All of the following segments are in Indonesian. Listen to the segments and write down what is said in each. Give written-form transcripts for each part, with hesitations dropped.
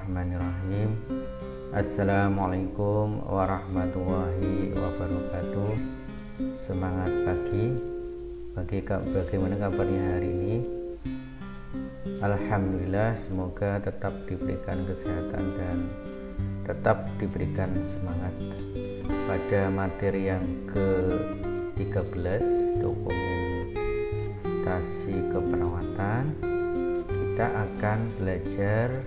Bismillahirrahmanirrahim. Assalamualaikum warahmatullahi wabarakatuh. Semangat pagi. Bagaimana kabarnya hari ini? Alhamdulillah, semoga tetap diberikan kesehatan dan tetap diberikan semangat. Pada materi yang ke-13, dokumentasi keperawatan, kita akan belajar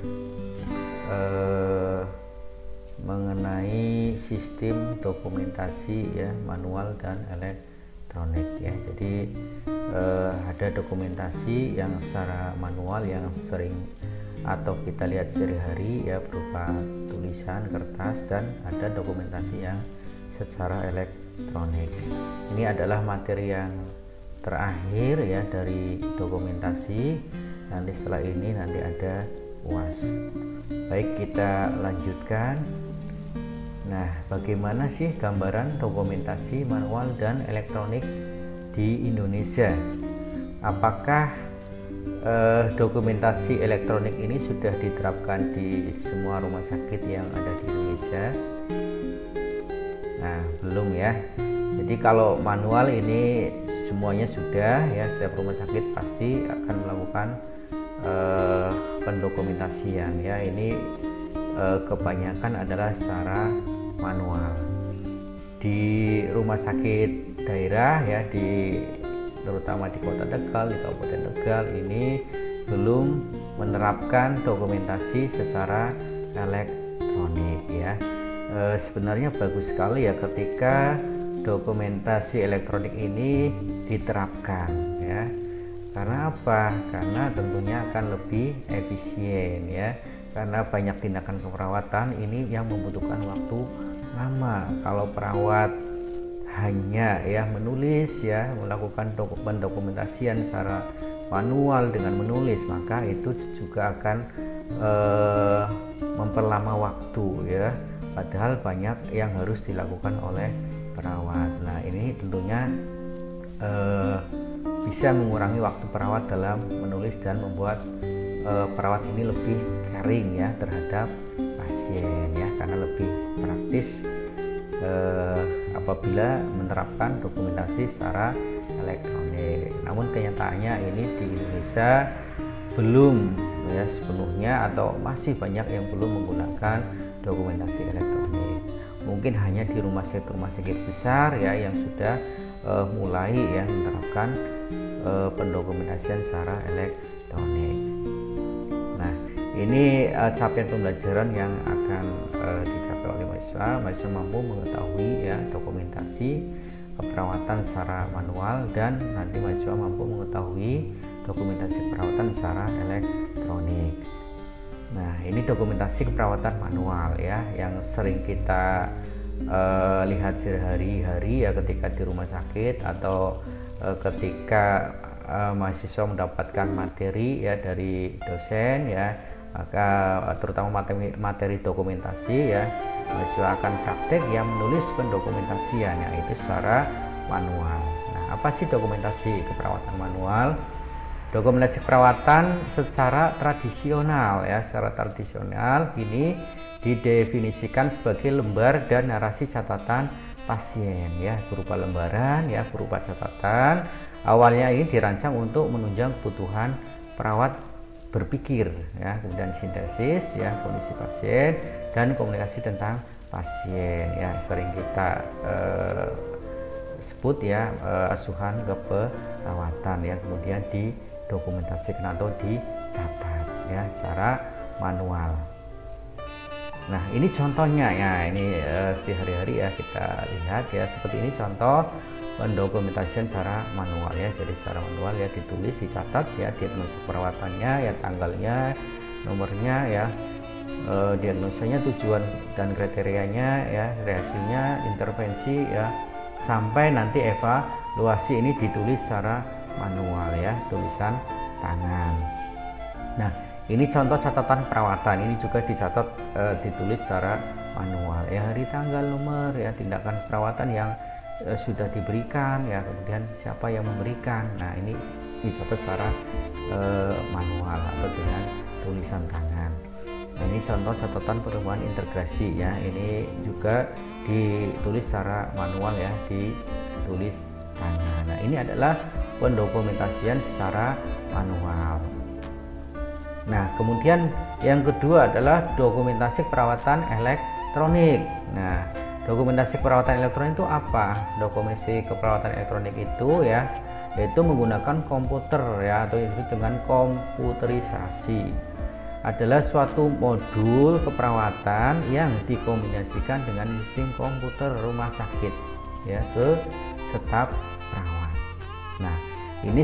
mengenai sistem dokumentasi ya, manual dan elektronik ya. Jadi ada dokumentasi yang secara manual yang sering atau kita lihat sehari-hari ya, berupa tulisan kertas, dan ada dokumentasi yang secara elektronik. Ini adalah materi yang terakhir ya dari dokumentasi. Nanti setelah ini nanti ada UAS. Baik, kita lanjutkan. Nah, bagaimana sih gambaran dokumentasi manual dan elektronik di Indonesia? Apakah dokumentasi elektronik ini sudah diterapkan di semua rumah sakit yang ada di Indonesia? Nah, belum ya. Jadi kalau manual ini semuanya sudah ya, setiap rumah sakit pasti akan melakukan pendokumentasian ya. Ini kebanyakan adalah secara manual. Di rumah sakit daerah ya, terutama di Kota Tegal, di Kabupaten Tegal ini belum menerapkan dokumentasi secara elektronik ya. Sebenarnya bagus sekali ya ketika dokumentasi elektronik ini diterapkan ya. Karena apa? Karena tentunya akan lebih efisien ya. Karena banyak tindakan keperawatan ini yang membutuhkan waktu lama. Kalau perawat hanya ya menulis ya, melakukan pendokumentasian secara manual dengan menulis, maka itu juga akan memperlama waktu ya. Padahal banyak yang harus dilakukan oleh perawat. Nah, ini tentunya bisa mengurangi waktu perawat dalam menulis dan membuat perawat ini lebih caring ya terhadap pasien ya, karena lebih praktis apabila menerapkan dokumentasi secara elektronik. Namun kenyataannya ini di Indonesia belum ya sepenuhnya, atau masih banyak yang belum menggunakan dokumentasi elektronik. Mungkin hanya di rumah sakit besar ya yang sudah mulai ya menerapkan pendokumentasian secara elektronik. Nah, ini capaian pembelajaran yang akan dicapai oleh mahasiswa. Mahasiswa mampu mengetahui ya dokumentasi keperawatan secara manual, dan nanti mahasiswa mampu mengetahui dokumentasi keperawatan secara elektronik. Nah, ini dokumentasi keperawatan manual ya yang sering kita lihat sehari-hari ya ketika di rumah sakit, atau ketika mahasiswa mendapatkan materi ya dari dosen ya, maka terutama materi dokumentasi ya, mahasiswa akan praktek yang menulis pendokumentasian ya, itu secara manual. Nah, apa sih dokumentasi keperawatan manual? Dokumentasi keperawatan secara tradisional ya, secara tradisional ini didefinisikan sebagai lembar dan narasi catatan pasien ya, berupa lembaran ya, berupa catatan. Awalnya ini dirancang untuk menunjang kebutuhan perawat berpikir ya, kemudian sintesis ya kondisi pasien dan komunikasi tentang pasien ya, sering kita sebut ya asuhan keperawatan ya, kemudian didokumentasikan atau dicatat ya secara manual. Nah, ini contohnya ya, ini sehari-hari ya kita lihat ya, seperti ini contoh pendokumentasian secara manual ya. Jadi secara manual ya, ditulis, dicatat ya diagnosa perawatannya ya, tanggalnya, nomornya ya, diagnosanya, tujuan dan kriterianya ya, hasilnya, intervensi ya, sampai nanti evaluasi ini ditulis secara manual ya, tulisan tangan. Nah, ini contoh catatan perawatan, ini juga dicatat ditulis secara manual ya, hari, tanggal, nomor ya, tindakan perawatan yang sudah diberikan ya, kemudian siapa yang memberikan. Nah, ini dicatat secara manual atau dengan tulisan tangan. Nah, ini contoh catatan pertemuan integrasi ya. Ini juga ditulis secara manual ya, ditulis tangan. Nah, ini adalah pendokumentasian secara manual. Nah, kemudian yang kedua adalah dokumentasi perawatan elektronik. Nah, dokumentasi perawatan elektronik itu apa? Dokumentasi keperawatan elektronik itu ya, yaitu menggunakan komputer ya, atau disebut dengan komputerisasi. Adalah suatu modul keperawatan yang dikombinasikan dengan sistem komputer rumah sakit ya, ke staf perawat. Nah, ini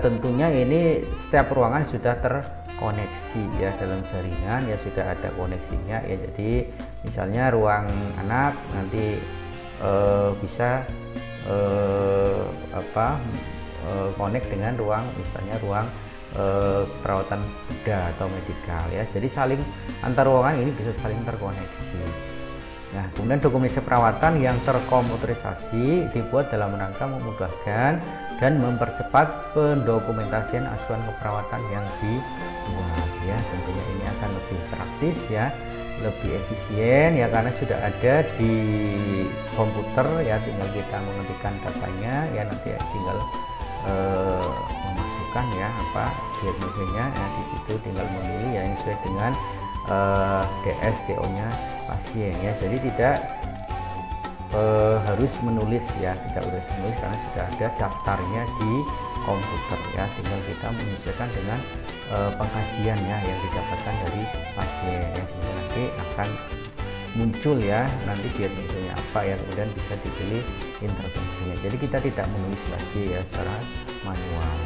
tentunya ini setiap ruangan sudah terkoneksi ya dalam jaringan ya, sudah ada koneksinya ya. Jadi misalnya ruang anak nanti bisa connect dengan ruang, misalnya ruang perawatan bedah atau medikal ya. Jadi saling antar ruangan ini bisa saling terkoneksi. Nah, kemudian dokumentasi perawatan yang terkomputerisasi dibuat dalam rangka memudahkan dan mempercepat pendokumentasian asuhan keperawatan yang dibuat ya. Tentunya ini akan lebih praktis ya, lebih efisien ya, karena sudah ada di komputer ya, tinggal kita mengetikkan datanya ya, nanti tinggal memasukkan ya apa diagnosanya ya, di situ tinggal memilih ya yang sesuai dengan DO-nya pasien ya. Jadi tidak harus menulis ya, tidak harus menulis karena sudah ada daftarnya di komputer ya, tinggal kita menyesuaikan dengan pengkajian ya yang didapatkan dari pasien ya. Nanti akan muncul ya nanti diagnosanya apa ya, kemudian bisa dipilih intervensinya. Jadi kita tidak menulis lagi ya secara manual.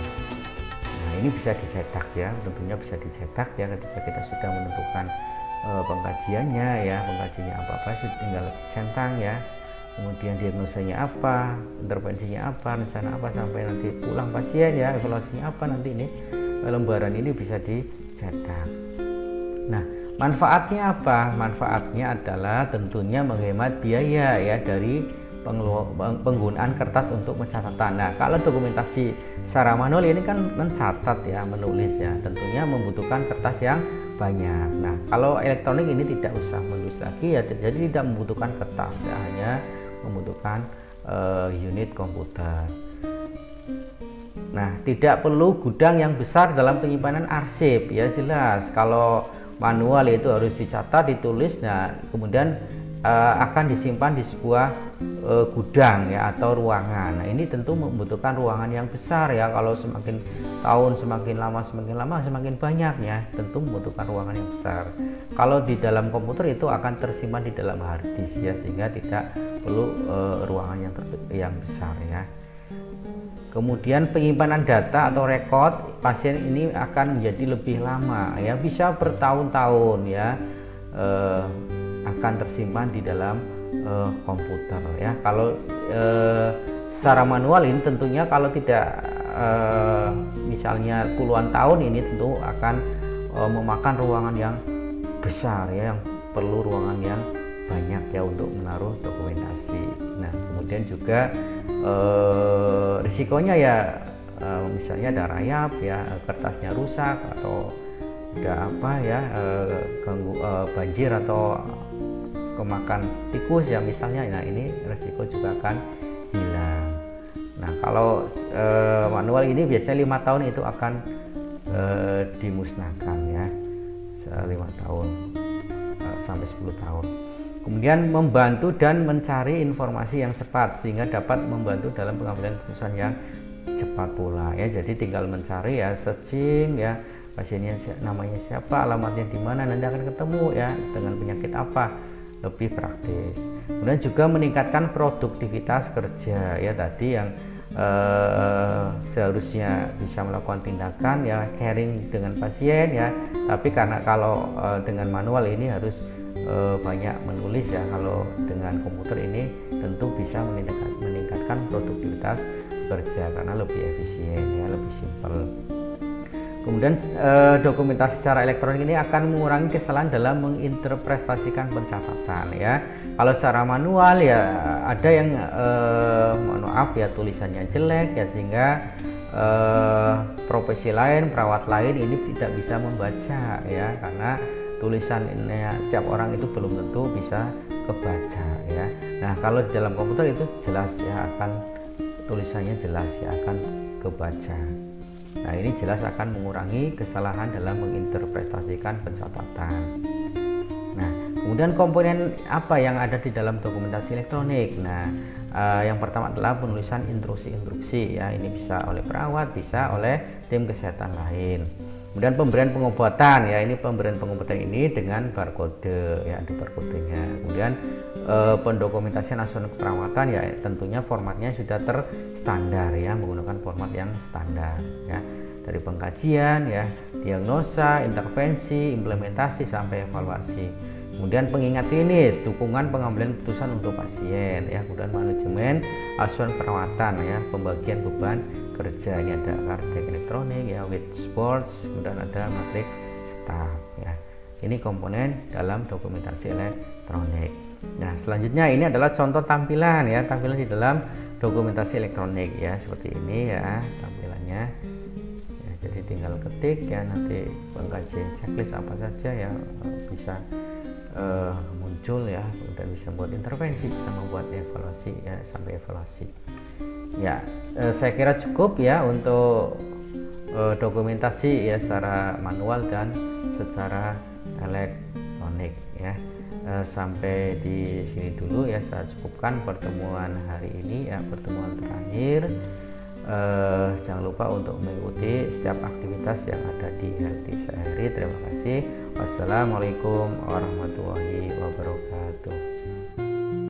Nah, ini bisa dicetak ya, tentunya bisa dicetak ya ketika kita sudah menentukan pengkajiannya ya, pengkajiannya apa tinggal centang ya, kemudian diagnosanya apa, intervensinya apa, rencana apa, sampai nanti pulang pasien ya, evaluasinya apa, nanti ini lembaran ini bisa dicetak. Nah, manfaatnya apa? Manfaatnya adalah tentunya menghemat biaya ya dari penggunaan kertas untuk pencatatan. Nah, kalau dokumentasi secara manual ini kan mencatat ya, menulis ya, tentunya membutuhkan kertas yang banyak. Nah, kalau elektronik ini tidak usah menulis lagi ya, jadi tidak membutuhkan kertas ya, hanya membutuhkan unit komputer. Nah, tidak perlu gudang yang besar dalam penyimpanan arsip ya, jelas. Kalau manual itu harus dicatat, ditulis, nah kemudian akan disimpan di sebuah gudang ya atau ruangan. Nah, ini tentu membutuhkan ruangan yang besar ya. Kalau semakin tahun semakin lama semakin banyak ya, tentu membutuhkan ruangan yang besar. Kalau di dalam komputer itu akan tersimpan di dalam hard disk ya, sehingga tidak perlu ruangan yang besar ya. Kemudian penyimpanan data atau rekod pasien ini akan menjadi lebih lama ya, bisa bertahun-tahun ya, akan tersimpan di dalam komputer ya. Kalau secara manual ini tentunya kalau tidak misalnya puluhan tahun, ini tentu akan memakan ruangan yang besar ya, yang perlu ruangan yang banyak ya untuk menaruh dokumentasi. Nah, kemudian juga risikonya ya misalnya ada rayap ya, kertasnya rusak, atau ada apa ya, ganggu banjir atau kemakan tikus ya misalnya. Nah, ini risiko juga akan hilang. Nah, kalau manual ini biasanya 5 tahun itu akan dimusnahkan ya, 5 tahun sampai 10 tahun. Kemudian membantu dan mencari informasi yang cepat sehingga dapat membantu dalam pengambilan keputusan yang cepat pula ya. Jadi tinggal mencari ya, searching ya, pasiennya namanya siapa, alamatnya di mana, nanti akan ketemu ya, dengan penyakit apa, lebih praktis. Kemudian juga meningkatkan produktivitas kerja ya, tadi yang seharusnya bisa melakukan tindakan ya, caring dengan pasien ya, tapi karena kalau dengan manual ini harus banyak menulis ya. Kalau dengan komputer ini tentu bisa meningkatkan produktivitas kerja karena lebih efisien ya, lebih simpel. Kemudian dokumentasi secara elektronik ini akan mengurangi kesalahan dalam menginterpretasikan pencatatan ya. Kalau secara manual ya ada yang mohon maaf ya, tulisannya jelek ya, sehingga profesi lain, perawat lain ini tidak bisa membaca ya, karena tulisan ini setiap orang itu belum tentu bisa kebaca ya. Nah kalau di dalam komputer itu jelas ya, akan tulisannya jelas ya, akan kebaca. Nah ini jelas akan mengurangi kesalahan dalam menginterpretasikan pencatatan. Nah kemudian komponen apa yang ada di dalam dokumentasi elektronik? Nah yang pertama adalah penulisan instruksi-instruksi ya, ini bisa oleh perawat, bisa oleh tim kesehatan lain. Kemudian pemberian pengobatan ya, ini pemberian pengobatan ini dengan barcode ya, ada barcodenya. Kemudian pendokumentasian asuhan keperawatan ya, tentunya formatnya sudah terstandar ya, menggunakan format yang standar ya, dari pengkajian ya, diagnosa, intervensi, implementasi sampai evaluasi. Kemudian pengingat klinis, dukungan pengambilan keputusan untuk pasien ya, kemudian manajemen asuhan perawatan ya, pembagian beban kerja, ini ada kartu elektronik ya, with sports, kemudian ada matrik staff ya. Ini komponen dalam dokumentasi elektronik. Nah selanjutnya ini adalah contoh tampilan ya, tampilan di dalam dokumentasi elektronik ya, seperti ini ya tampilannya ya, jadi tinggal ketik ya, nanti pengkajian checklist apa saja ya bisa muncul ya, kemudian bisa membuat intervensi, bisa membuat evaluasi ya, sampai evaluasi ya. Saya kira cukup ya untuk dokumentasi ya secara manual dan secara elektronik ya. Sampai di sini dulu ya, saya cukupkan pertemuan hari ini ya, pertemuan terakhir. Jangan lupa untuk mengikuti setiap aktivitas yang ada di Healthy Sehari. Terima kasih. Wassalamualaikum warahmatullahi wabarakatuh.